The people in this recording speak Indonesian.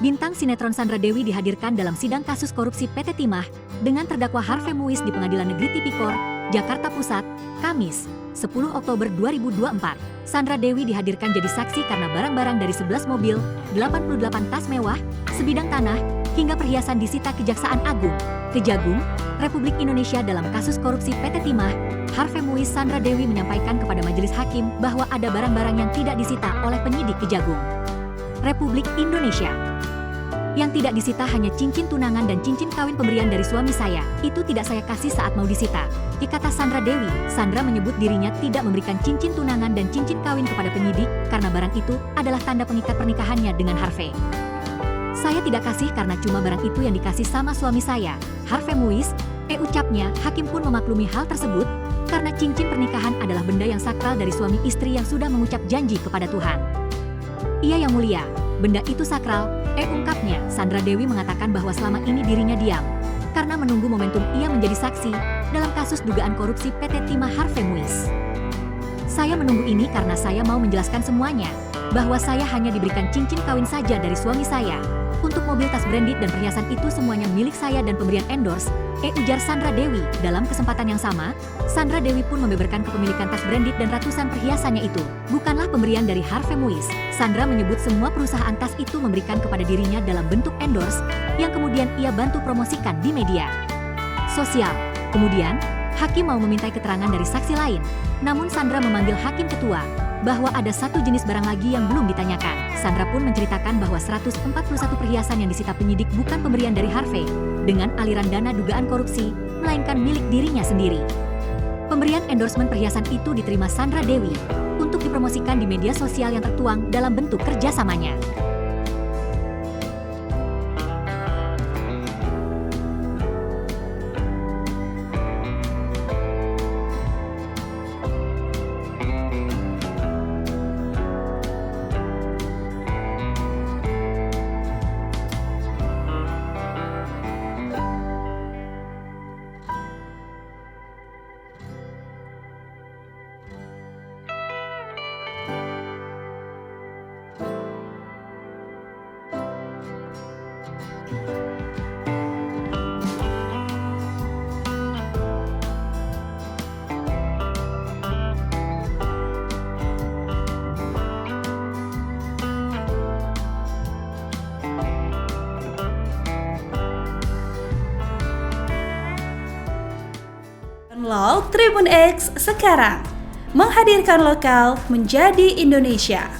Bintang sinetron Sandra Dewi dihadirkan dalam sidang kasus korupsi PT Timah dengan terdakwa Harvey Muiz di Pengadilan Negeri Tipikor, Jakarta Pusat, Kamis, 10 Oktober 2024. Sandra Dewi dihadirkan jadi saksi karena barang-barang dari 11 mobil, 88 tas mewah, sebidang tanah, hingga perhiasan disita Kejaksaan Agung, Kejagung, Republik Indonesia dalam kasus korupsi PT Timah. Harvey Muiz Sandra Dewi menyampaikan kepada majelis hakim bahwa ada barang-barang yang tidak disita oleh penyidik Kejagung, Republik Indonesia. Yang tidak disita hanya cincin tunangan dan cincin kawin pemberian dari suami saya. Itu tidak saya kasih saat mau disita. Kata Sandra Dewi, Sandra menyebut dirinya tidak memberikan cincin tunangan dan cincin kawin kepada penyidik karena barang itu adalah tanda pengikat pernikahannya dengan Harvey. Saya tidak kasih karena cuma barang itu yang dikasih sama suami saya, Harvey Muiz. Ucapnya, hakim pun memaklumi hal tersebut karena cincin pernikahan adalah benda yang sakral dari suami istri yang sudah mengucap janji kepada Tuhan. Iya yang mulia, benda itu sakral, ungkapnya. Sandra Dewi mengatakan bahwa selama ini dirinya diam karena menunggu momentum ia menjadi saksi dalam kasus dugaan korupsi PT Timah Harvey Muiz. Saya menunggu ini karena saya mau menjelaskan semuanya, bahwa saya hanya diberikan cincin kawin saja dari suami saya. Untuk mobil tas branded dan perhiasan itu semuanya milik saya dan pemberian endorse, ujar Sandra Dewi. Dalam kesempatan yang sama, Sandra Dewi pun membeberkan kepemilikan tas branded dan ratusan perhiasannya itu bukanlah pemberian dari Harvey Muiz. Sandra menyebut semua perusahaan tas itu memberikan kepada dirinya dalam bentuk endorse yang kemudian ia bantu promosikan di media sosial. Kemudian, hakim mau memintai keterangan dari saksi lain, namun Sandra memanggil hakim ketua bahwa ada satu jenis barang lagi yang belum ditanyakan. Sandra pun menceritakan bahwa 141 perhiasan yang disita penyidik bukan pemberian dari Harvey dengan aliran dana dugaan korupsi, melainkan milik dirinya sendiri. Pemberian endorsement perhiasan itu diterima Sandra Dewi untuk dipromosikan di media sosial yang tertuang dalam bentuk kerjasamanya. Download Tribun X sekarang, menghadirkan lokal menjadi Indonesia.